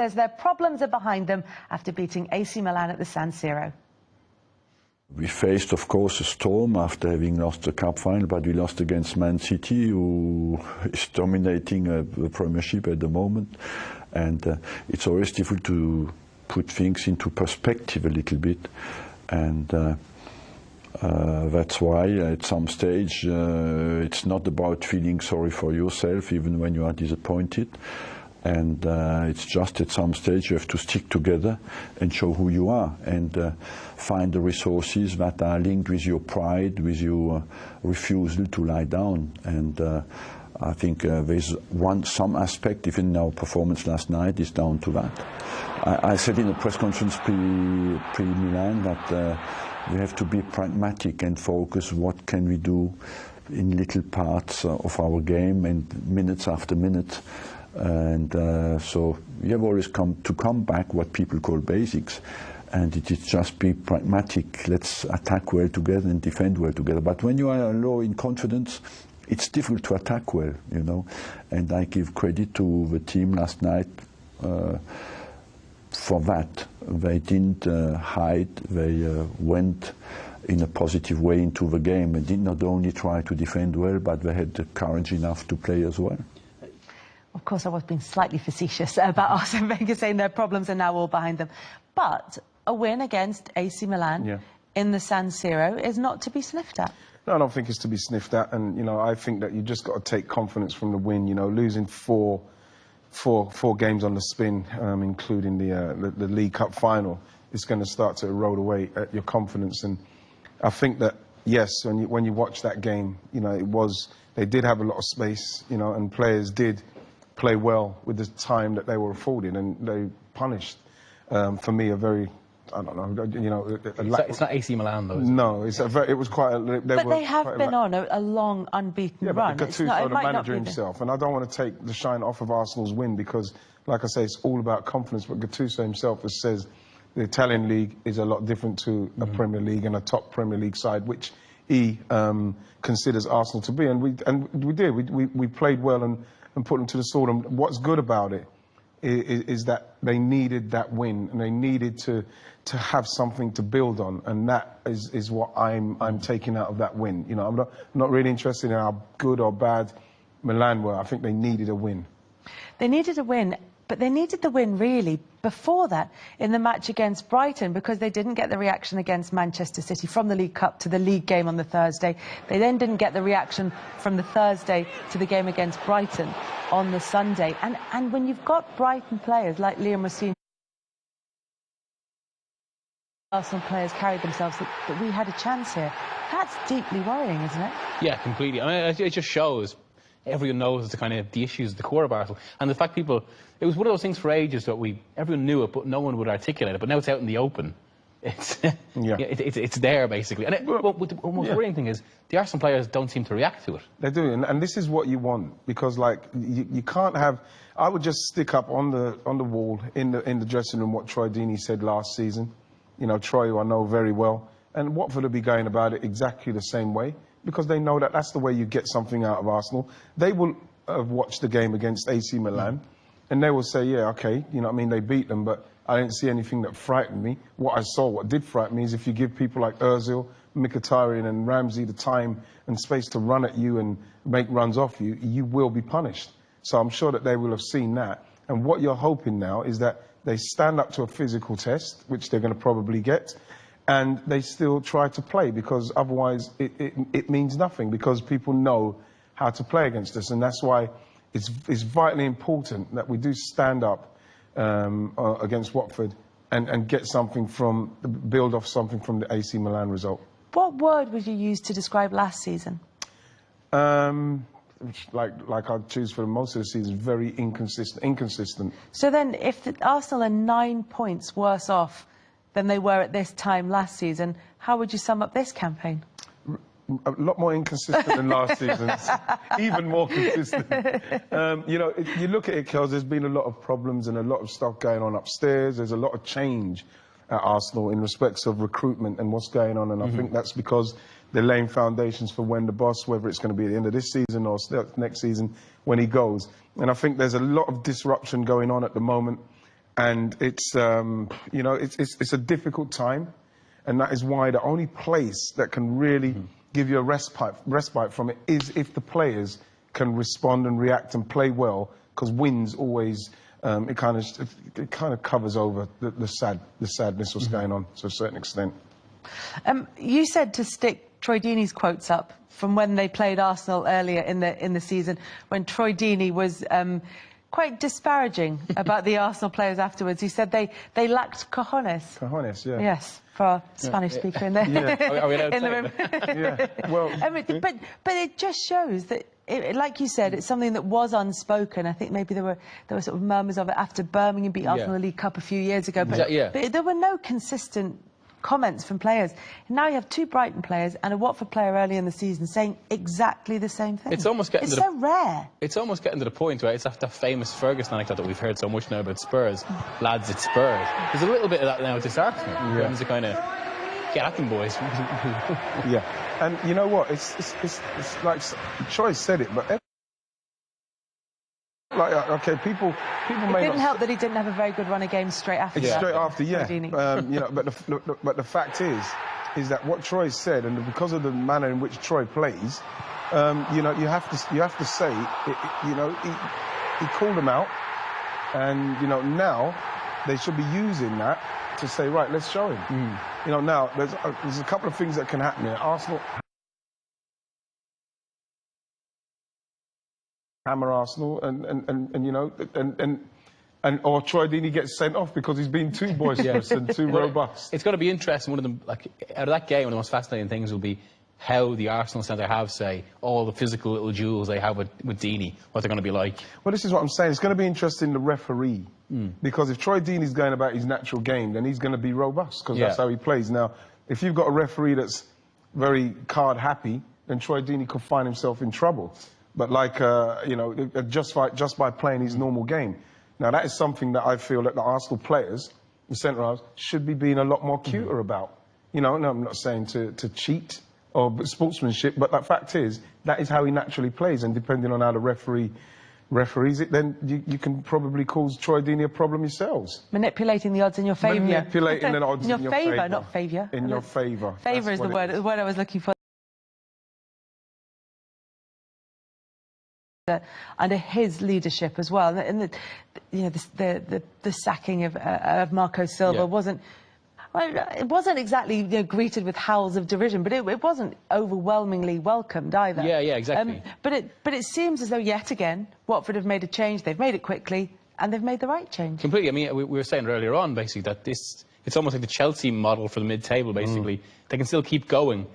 says their problems are behind them after beating AC Milan at the San Siro. We faced, of course, a storm after having lost the cup final, but we lost against Man City, who is dominating the Premiership at the moment. And it's always difficult to put things into perspective a little bit. And that's why at some stage it's not about feeling sorry for yourself, even when you are disappointed. And it's just at some stage you have to stick together and show who you are, and find the resources that are linked with your pride, with your refusal to lie down. And I think there's some aspect, even in our performance last night, is down to that. I said in a press conference pre-Milan that we have to be pragmatic and focus what can we do in little parts of our game and minutes after minute. And so we have always come back what people call basics, and it is just be pragmatic. Let's attack well together and defend well together. But when you are low in confidence, it's difficult to attack well, you know. And I give credit to the team last night for that. They didn't hide. They went in a positive way into the game and did not only try to defend well, but they had the courage enough to play as well. Of course, I was being slightly facetious about Arsene Wenger saying their problems are now all behind them. But a win against AC Milan in the San Siro is not to be sniffed at. No, I don't think it's to be sniffed at. And, you know, I think that you just got to take confidence from the win. You know, losing four games on the spin, including the League Cup final, is going to start to erode away at your confidence. And I think that, yes, when you watch that game, you know, they did have a lot of space, you know, and players did play well with the time that they were afforded, and they punished, for me, a very, I don't know, you know... It's not AC Milan, though, is it? No, it was quite a... But they have been on a long, unbeaten run. But Gattuso, the manager himself, and I don't want to take the shine off of Arsenal's win, because, like I say, it's all about confidence, but Gattuso himself has says the Italian league is a lot different to a Premier League and a top Premier League side, which he considers Arsenal to be, and we did. We played well and put them to the sword. And what's good about it is that they needed that win, and they needed to have something to build on, and that is what I'm taking out of that win. You know, I'm not really interested in how good or bad Milan were. I think they needed a win. They needed a win, but they needed the win really before that in the match against Brighton, because they didn't get the reaction against Manchester City from the League Cup to the league game on the Thursday. They then didn't get the reaction from the Thursday to the game against Brighton on the Sunday. And when you've got Brighton players like Liam Racine, Arsenal players carried themselves, that we had a chance here. That's deeply worrying, isn't it? Yeah, completely. I mean, it just shows everyone knows the issues at the core of Arsenal, and the fact it was one of those things for ages that everyone knew it, but no one would articulate it. But now it's out in the open. It's it's there basically. And the most worrying thing is the Arsenal players don't seem to react to it. They do, and this is what you want, because like you can't have. I would just stick up on the wall in the dressing room what Troy Deeney said last season. You know, Troy, who I know very well, and Watford will be going about it exactly the same way, because they know that that's the way you get something out of Arsenal. They will have watched the game against AC Milan, and they will say, yeah, okay, you know what I mean, they beat them, but I didn't see anything that frightened me. What did frighten me is if you give people like Ozil, Mkhitaryan and Ramsey the time and space to run at you and make runs off you, you will be punished. So I'm sure that they will have seen that. And what you're hoping now is that they stand up to a physical test, which they're going to probably get, and they still try to play, because otherwise it means nothing, because people know how to play against us. And that's why it's vitally important that we do stand up against Watford and get something build off something from the AC Milan result. What word would you use to describe last season? Like I'd choose for most of the season, very inconsistent. So then, if Arsenal are 9 points worse off than they were at this time last season, how would you sum up this campaign? A lot more inconsistent than last season's, even more consistent. You know, you look at it, Kels, there's been a lot of problems and a lot of stuff going on upstairs. There's a lot of change at Arsenal in respects of recruitment and what's going on, and I think that's because they're laying foundations for when the boss, whether it's going to be at the end of this season or next season, when he goes. And I think there's a lot of disruption going on at the moment, and it's you know, it's a difficult time, and that is why the only place that can really give you a respite from it is if the players can respond and react and play well, because wins always it kind of covers over the sadness what's going on to a certain extent. You said to stick Troy Deeney's quotes up from when they played Arsenal earlier in the season, when Troy Deeney was quite disparaging about the Arsenal players afterwards. He said they lacked cojones. Cojones, yeah. Yes, for our Spanish speaker in there. Yeah. Are we allowed to in the say room. that? Yeah. Well, but it just shows that, like you said, it's something that was unspoken. I think maybe there were sort of murmurs of it after Birmingham beat Arsenal in the League Cup a few years ago. But, but there were no consistent comments from players. And now you have two Brighton players and a Watford player early in the season saying exactly the same thing. It's almost getting so rare. It's almost getting to the point where it's after that famous Ferguson anecdote that we've heard so much now about Spurs. Lads, it's Spurs. There's a little bit of that now with this Arsenal. Yeah. To kind of get at them, boys. Yeah, and you know what? It's like Troy said it, but like, okay, people may It didn't not help that he didn't have a very good run of games straight after. Straight after, yeah. You know, but the fact is that what Troy said, and because of the manner in which Troy plays, you know, you have to say, you know, he called them out, and you know, now they should be using that to say, right, let's show him. You know, now there's a couple of things that can happen here. Arsenal hammer Arsenal, and you know, and or Troy Deeney gets sent off because he's been too boisterous and too robust. It's going to be interesting. One of them, like out of that game, one of the most fascinating things will be how the Arsenal centre have, say, all the physical little duels they have with Deeney, what they're going to be like. Well, this is what I'm saying. It's going to be interesting, the referee, because if Troy Deeney's going about his natural game, then he's going to be robust, because that's how he plays. Now, if you've got a referee that's very card happy, then Troy Deeney could find himself in trouble. But like, you know, just by playing his normal game. Now, that is something that I feel that the Arsenal players, the centre-halves, should be being a lot more cuter about. You know, no, I'm not saying to cheat or sportsmanship, but the fact is, that is how he naturally plays, and depending on how the referees it, then you can probably cause Troy Deeney a problem yourselves. Manipulating the odds in your favour. Manipulating the odds in your favour, not favour. In your favour. Favour is the word I was looking for. Under his leadership as well, and you know, the sacking of Marco Silva wasn't. Well, it wasn't exactly, you know, greeted with howls of derision, but it wasn't overwhelmingly welcomed either. Yeah, exactly. But it seems as though yet again Watford have made a change. They've made it quickly, and they've made the right change. Completely. I mean, we were saying earlier on, basically, that it's almost like the Chelsea model for the mid-table. Basically, they can still keep going,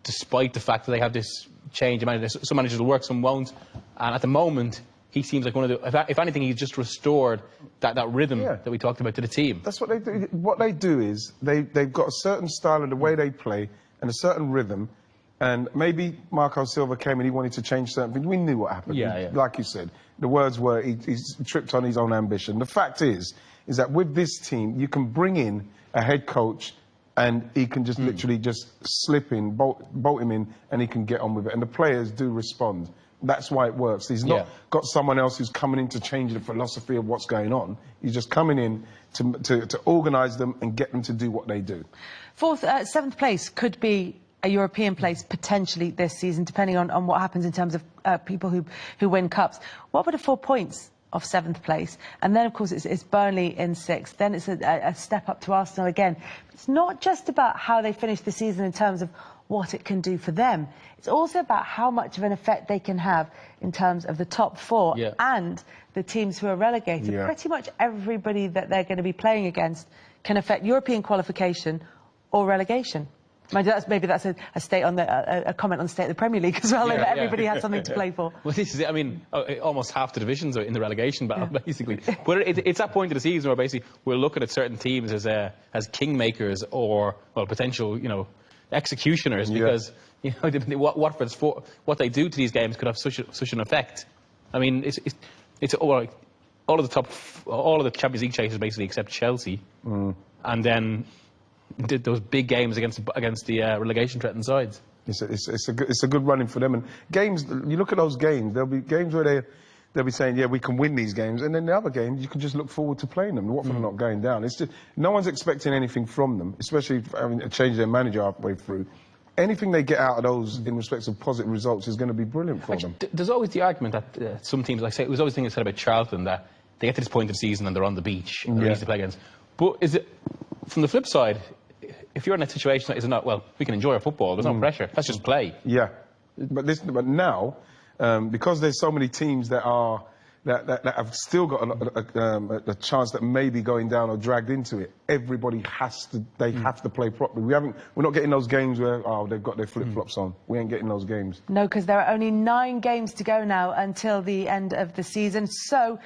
despite the fact that they have this change. Some managers will work, some won't, and at the moment, he seems like one of the. If anything, he's just restored that rhythm that we talked about to the team. That's what they do. What they do is they've got a certain style of the way they play and a certain rhythm. And maybe Marco Silva came and he wanted to change certain things. We knew what happened. Like you said, the words were he's tripped on his own ambition. The fact is that with this team, you can bring in a head coach and he can just literally just slip in, bolt him in, and he can get on with it. And the players do respond. That's why it works. He's not got someone else who's coming in to change the philosophy of what's going on. He's just coming in to organise them and get them to do what they do. Seventh place could be a European place potentially this season, depending on what happens in terms of people who win cups. What were the 4 points of seventh place? And then, of course, it's Burnley in sixth. Then it's a step up to Arsenal again. It's not just about how they finish the season in terms of what it can do for them. It's also about how much of an effect they can have in terms of the top four and the teams who are relegated. Pretty much everybody that they're going to be playing against can affect European qualification or relegation. Maybe that's a comment on the state of the Premier League as well. Everybody has something to play for. Well, this is it. I mean, almost half the divisions are in the relegation battle, basically. But it's that point of the season where basically we're looking at certain teams as kingmakers or, well, potential, you know, executioners, because you know Watford's what they do to these games could have such an effect. I mean, it's all of the Champions League chasers basically except Chelsea, and then did those big games against the relegation threatened sides. It's a good running for them. And games, you look at those games. There'll be games where they'll be saying, yeah, we can win these games. And then the other games, you can just look forward to playing them. Watford are not going down. It's just, no one's expecting anything from them, especially having to change their manager halfway through. Anything they get out of those in respect of positive results is going to be brilliant for them. There's always the argument that some teams, like say, it was always the thing said about Charlton, that they get to this point of the season and they're on the beach and they're easy to play against. But is it, from the flip side, if you're in a situation that is not, well, we can enjoy our football, there's no pressure, let's just play. Yeah, but now, because there's so many teams that have still got a chance that may be going down or dragged into it, everybody has to play properly. We're not getting those games where, oh, they've got their flip-flops on. We ain't getting those games. No, because there are only 9 games to go now until the end of the season. So